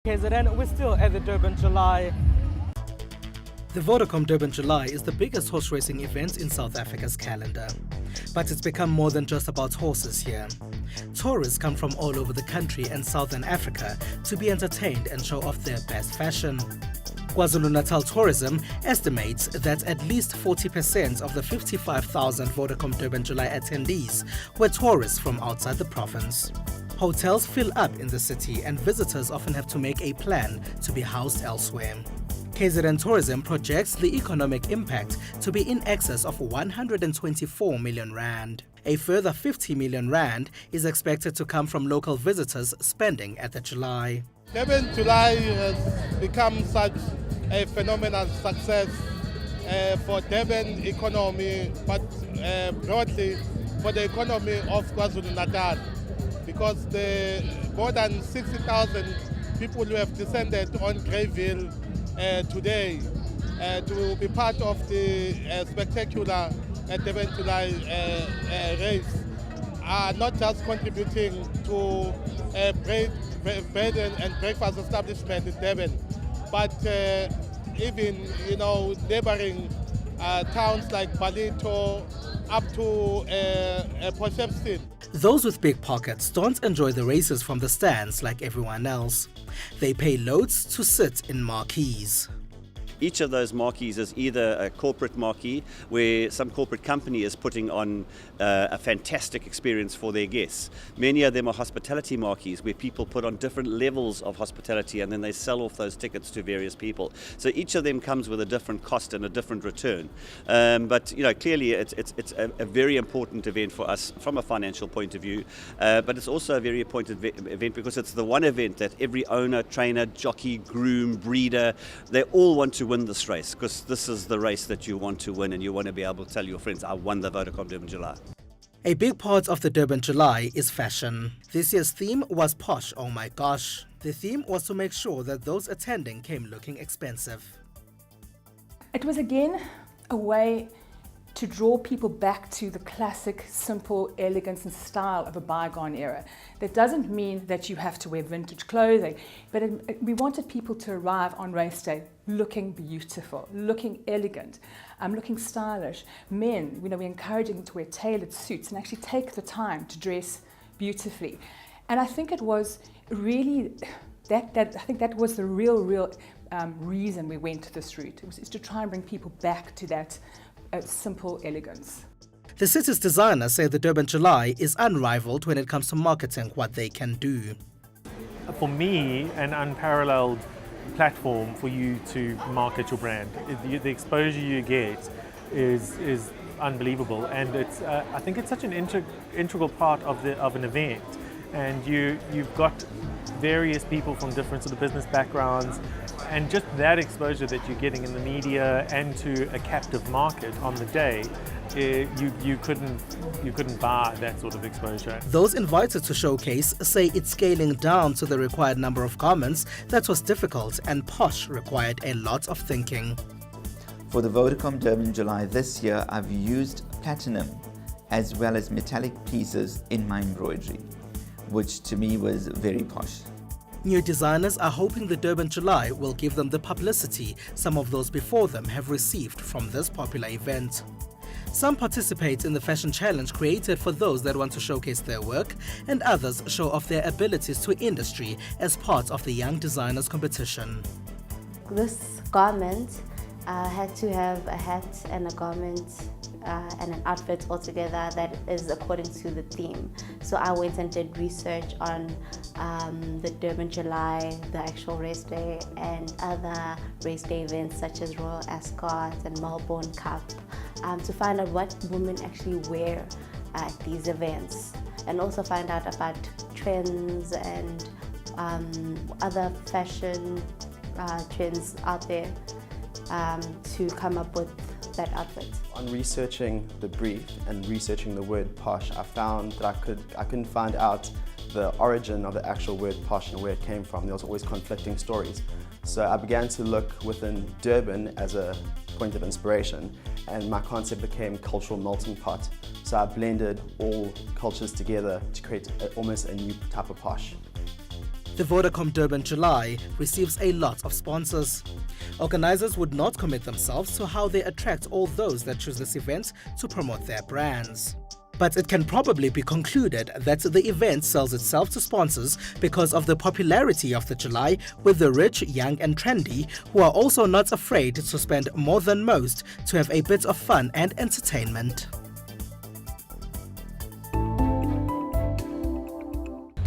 KZN, we're still at the Durban July. The Vodacom Durban July is the biggest horse racing event in South Africa's calendar. But it's become more than just about horses here. Tourists come from all over the country and Southern Africa to be entertained and show off their best fashion. KwaZulu-Natal Tourism estimates that at least 40% of the 55,000 Vodacom Durban July attendees were tourists from outside the province. Hotels fill up in the city and visitors often have to make a plan to be housed elsewhere. KZN Tourism projects the economic impact to be in excess of 124 million rand. A further 50 million rand is expected to come from local visitors spending at the July. Durban July has become such a phenomenal success for Durban economy, but broadly for the economy of KwaZulu-Natal, because the more than 60,000 people who have descended on Greyville today to be part of the spectacular Durban July race are not just contributing to bread and breakfast establishment in Durban, but even neighboring towns like Balito up to Potchefstroom. Those with big pockets don't enjoy the races from the stands like everyone else. They pay loads to sit in marquees. Each of those marquees is either a corporate marquee where some corporate company is putting on a fantastic experience for their guests. Many of them are hospitality marquees where people put on different levels of hospitality and then they sell off those tickets to various people. So each of them comes with a different cost and a different return. But clearly it's a very important event for us from a financial point of view. But it's also a very important event because it's the one event that every owner, trainer, jockey, groom, breeder, they all want to win this race, because this is the race that you want to win and you want to be able to tell your friends, I won the Vodacom Durban July. A big part of the Durban July is fashion. This year's theme was posh, oh my gosh. The theme was to make sure that those attending came looking expensive. It was again a way to draw people back to the classic, simple elegance and style of a bygone era. That doesn't mean that you have to wear vintage clothing, but we wanted people to arrive on race day looking beautiful, looking elegant, looking stylish. Men, we're encouraging them to wear tailored suits and actually take the time to dress beautifully. And I think it was really I think that was the real reason we went this route. It was to try and bring people back to that simple elegance. The city's designers say the Durban July is unrivaled when it comes to marketing what they can do. For me, an unparalleled platform for you to market your brand. The exposure you get is unbelievable, and it's I think it's such an integral part of an event. And you've got various people from different sort of business backgrounds, and just that exposure that you're getting in the media and to a captive market on the day, you couldn't buy that sort of exposure. Those invited to showcase say it's scaling down to the required number of garments that was difficult, and posh required a lot of thinking. For the Vodacom Durban July this year, I've used platinum as well as metallic pieces in my embroidery, which to me was very posh. New designers are hoping the Durban July will give them the publicity some of those before them have received from this popular event. Some participate in the fashion challenge created for those that want to showcase their work, and others show off their abilities to industry as part of the Young Designers competition. This garment had to have a hat and a garment and an outfit altogether that is according to the theme. So I went and did research on the Durban July, the actual race day, and other race day events such as Royal Ascot and Melbourne Cup, to find out what women actually wear at these events, and also find out about trends and other fashion trends out there to come up with that outfit. On researching the brief and researching the word posh, I found that I couldn't find out the origin of the actual word posh and where it came from. There was always conflicting stories. So I began to look within Durban as a point of inspiration, and my concept became cultural melting pot. So I blended all cultures together to create almost a new type of posh. The Vodacom Durban July receives a lot of sponsors. Organizers would not commit themselves to how they attract all those that choose this event to promote their brands. But it can probably be concluded that the event sells itself to sponsors because of the popularity of the July with the rich, young and trendy who are also not afraid to spend more than most to have a bit of fun and entertainment.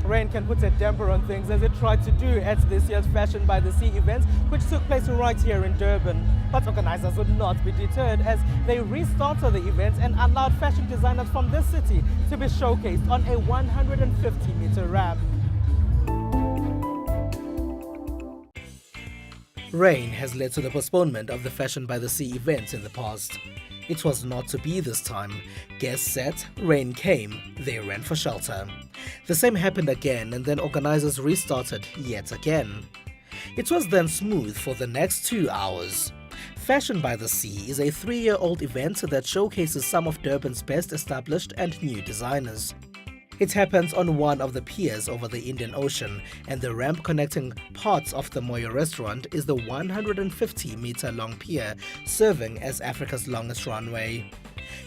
Rain can put a damper on things as it tried to do at this year's Fashion by the Sea event, which took place right here in Durban. But organizers would not be deterred as they restarted the event and allowed fashion designers from this city to be showcased on a 150-meter ramp. Rain has led to the postponement of the Fashion by the Sea event in the past. It was not to be this time. Guests said, rain came, they ran for shelter. The same happened again and then organizers restarted yet again. It was then smooth for the next 2 hours. Fashion by the Sea is a 3-year-old event that showcases some of Durban's best established and new designers. It happens on one of the piers over the Indian Ocean, and the ramp connecting parts of the Moyo restaurant is the 150-meter-long pier, serving as Africa's longest runway.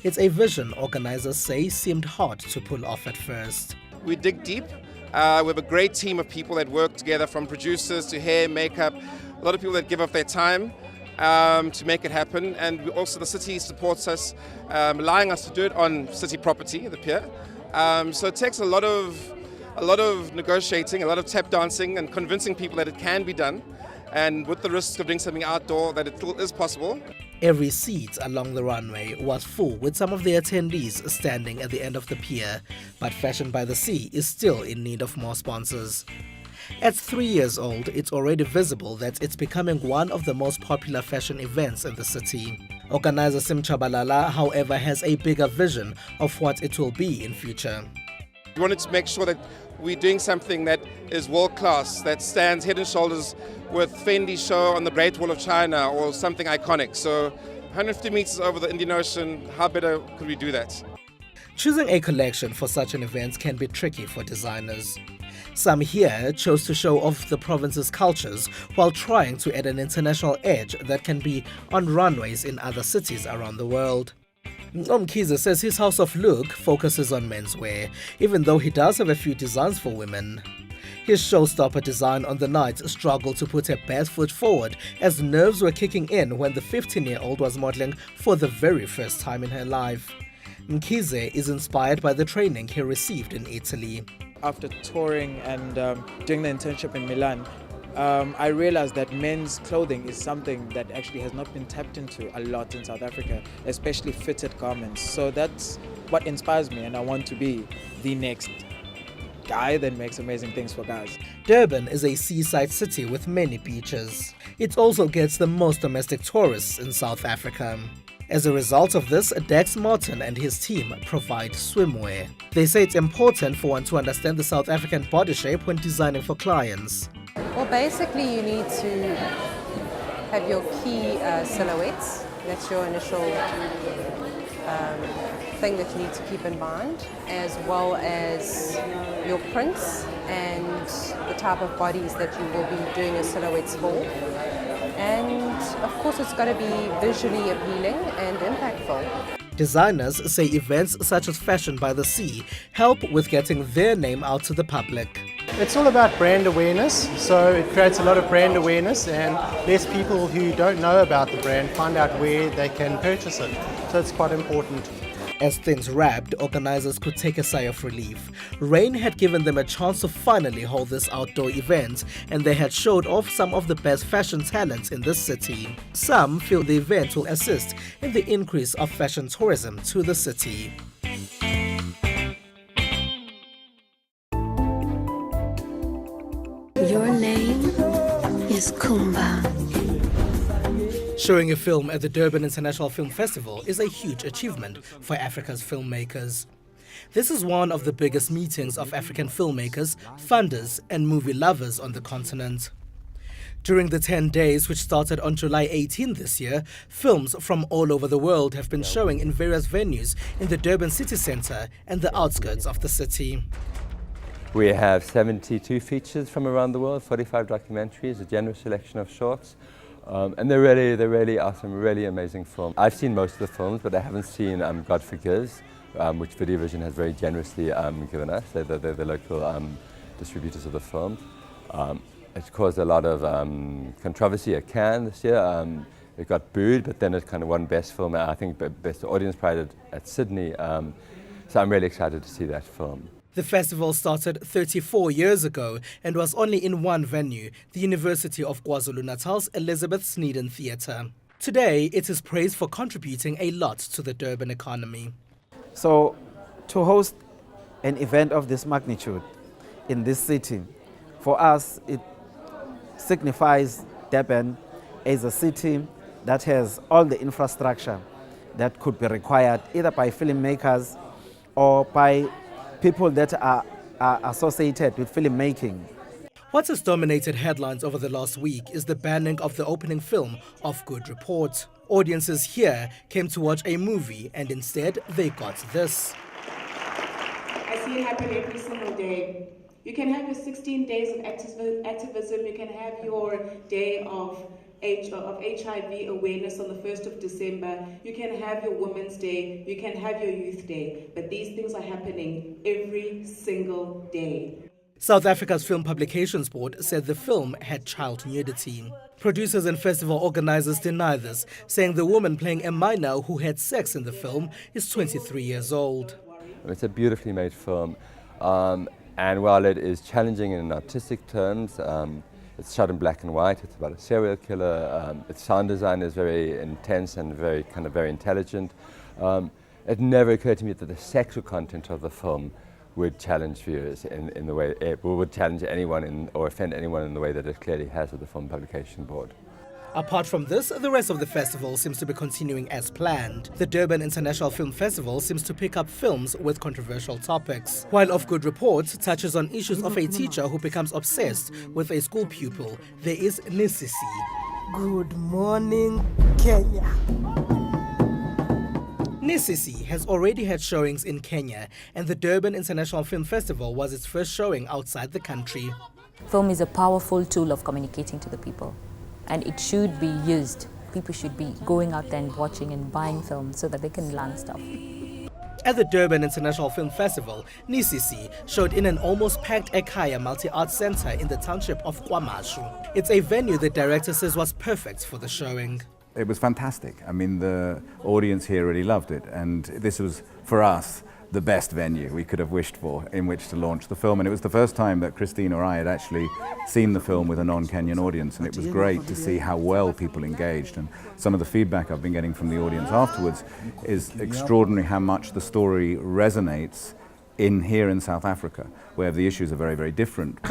It's a vision organizers say seemed hard to pull off at first. We dig deep. We have a great team of people that work together, from producers to hair, makeup, a lot of people that give up their time to make it happen. And also the city supports us, allowing us to do it on city property, the pier. So it takes a lot of negotiating, a lot of tap dancing and convincing people that it can be done, and with the risk of doing something outdoor, that it still is possible. Every seat along the runway was full, with some of the attendees standing at the end of the pier, but Fashion by the Sea is still in need of more sponsors. At 3 years old, it's already visible that it's becoming one of the most popular fashion events in the city. Organizer Sim Chabalala, however, has a bigger vision of what it will be in future. We wanted to make sure that we're doing something that is world class, that stands head and shoulders with Fendi's show on the Great Wall of China or something iconic. So 150 meters over the Indian Ocean, how better could we do that? Choosing a collection for such an event can be tricky for designers. Some here chose to show off the province's cultures while trying to add an international edge that can be on runways in other cities around the world. Mkize says his house of look focuses on menswear, even though he does have a few designs for women. His showstopper design on the night struggled to put her best foot forward as nerves were kicking in when the 15-year-old was modeling for the very first time in her life. Mkize is inspired by the training he received in Italy. After touring and doing the internship in Milan, I realized that men's clothing is something that actually has not been tapped into a lot in South Africa, especially fitted garments. So that's what inspires me, and I want to be the next guy that makes amazing things for guys. Durban is a seaside city with many beaches. It also gets the most domestic tourists in South Africa. As a result of this, Dex Martin and his team provide swimwear. They say it's important for one to understand the South African body shape when designing for clients. Well, basically you need to have your key silhouettes. That's your initial thing that you need to keep in mind, as well as your prints and the type of bodies that you will be doing your silhouettes for. And of course it's got to be visually appealing and impactful. Designers say events such as Fashion by the Sea help with getting their name out to the public. It's all about brand awareness, so it creates a lot of brand awareness and less people who don't know about the brand find out where they can purchase it. So it's quite important. As things wrapped, organizers could take a sigh of relief. Rain had given them a chance to finally hold this outdoor event, and they had showed off some of the best fashion talents in this city. Some feel the event will assist in the increase of fashion tourism to the city. Your name is Kumba. Showing a film at the Durban International Film Festival is a huge achievement for Africa's filmmakers. This is one of the biggest meetings of African filmmakers, funders and movie lovers on the continent. During the 10 days, which started on July 18 this year, films from all over the world have been showing in various venues in the Durban city centre and the outskirts of the city. We have 72 features from around the world, 45 documentaries, a generous selection of shorts. And they're really awesome, really amazing films. I've seen most of the films, but I haven't seen God Forgives, which Video Vision has very generously given us. They're the local distributors of the film. It's caused a lot of controversy at Cannes this year. It got booed, but then it kind of won Best Film, I think Best Audience Prize at Sydney. So I'm really excited to see that film. The festival started 34 years ago and was only in one venue, the University of KwaZulu-Natal's Elizabeth Sneeden Theatre. Today, it is praised for contributing a lot to the Durban economy. So, to host an event of this magnitude in this city, for us, it signifies Durban as a city that has all the infrastructure that could be required either by filmmakers or by people that are associated with filmmaking. What has dominated headlines over the last week is the banning of the opening film of Good Report. Audiences here came to watch a movie and instead they got this. I see it happen every single day. You can have your 16 days of activism, you can have your day of HIV awareness on the 1st of December, you can have your Women's Day, you can have your Youth Day, but these things are happening every single day. South Africa's Film Publications Board said the film had child nudity. Producers and festival organizers deny this, saying the woman playing a minor who had sex in the film is 23 years old. It's a beautifully made film, and while it is challenging in artistic terms, it's shot in black and white. It's about a serial killer. Its sound design is very intense and very intelligent. It never occurred to me that the sexual content of the film would challenge viewers in the way it would challenge anyone or offend anyone in the way that it clearly has with the Film Publication Board. Apart from this, the rest of the festival seems to be continuing as planned. The Durban International Film Festival seems to pick up films with controversial topics, while Of Good Report touches on issues of a teacher who becomes obsessed with a school pupil. There is Nisisi. Good morning, Kenya. Nisisi has already had showings in Kenya, and the Durban International Film Festival was its first showing outside the country. Film is a powerful tool of communicating to the people, and it should be used. People should be going out there and watching and buying films so that they can learn stuff. At the Durban International Film Festival, Nisisi showed in an almost packed Ekaya multi-art center in the township of KwaMashu. It's a venue the director says was perfect for the showing. It was fantastic. I mean, the audience here really loved it, and this was, for us, the best venue we could have wished for in which to launch the film. And it was the first time that Christine or I had actually seen the film with a non-Kenyan audience, and it was great to see how well people engaged. And some of the feedback I've been getting from the audience afterwards is extraordinary how much the story resonates here in South Africa, where the issues are very, very different.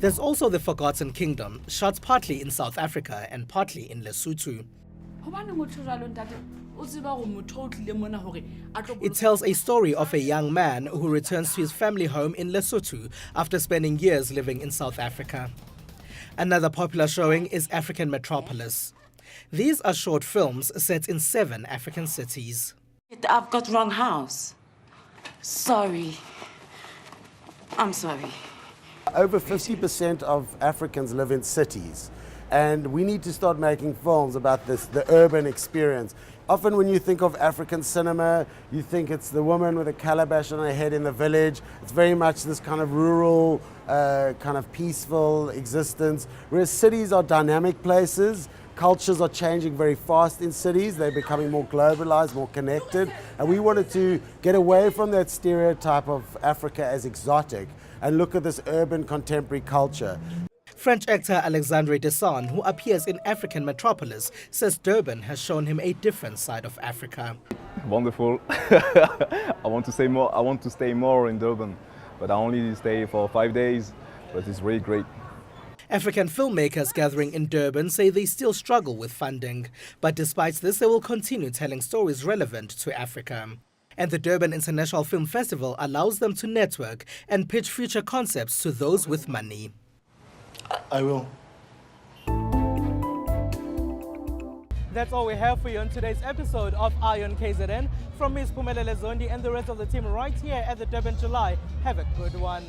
There's also The Forgotten Kingdom, shot partly in South Africa and partly in Lesotho. It tells a story of a young man who returns to his family home in Lesotho after spending years living in South Africa. Another popular showing is African Metropolis. These are short films set in 7 African cities. I've got wrong house. Sorry. I'm sorry. Over 50% of Africans live in cities, and we need to start making films about the urban experience. Often when you think of African cinema, you think it's the woman with a calabash on her head in the village. It's very much this kind of rural, kind of peaceful existence, whereas cities are dynamic places. Cultures are changing very fast in cities. They're becoming more globalized, more connected, and we wanted to get away from that stereotype of Africa as exotic and look at this urban contemporary culture. French actor Alexandre Desson, who appears in African Metropolis, says Durban has shown him a different side of Africa. Wonderful. I want to stay more in Durban, but I only stay for 5 days, but it's really great. African filmmakers gathering in Durban say they still struggle with funding, but despite this, they will continue telling stories relevant to Africa. And the Durban International Film Festival allows them to network and pitch future concepts to those with money. I will. That's all we have for you on today's episode of Ion KZN. From Ms. Phumelele Zondi and the rest of the team right here at the Durban July. Have a good one.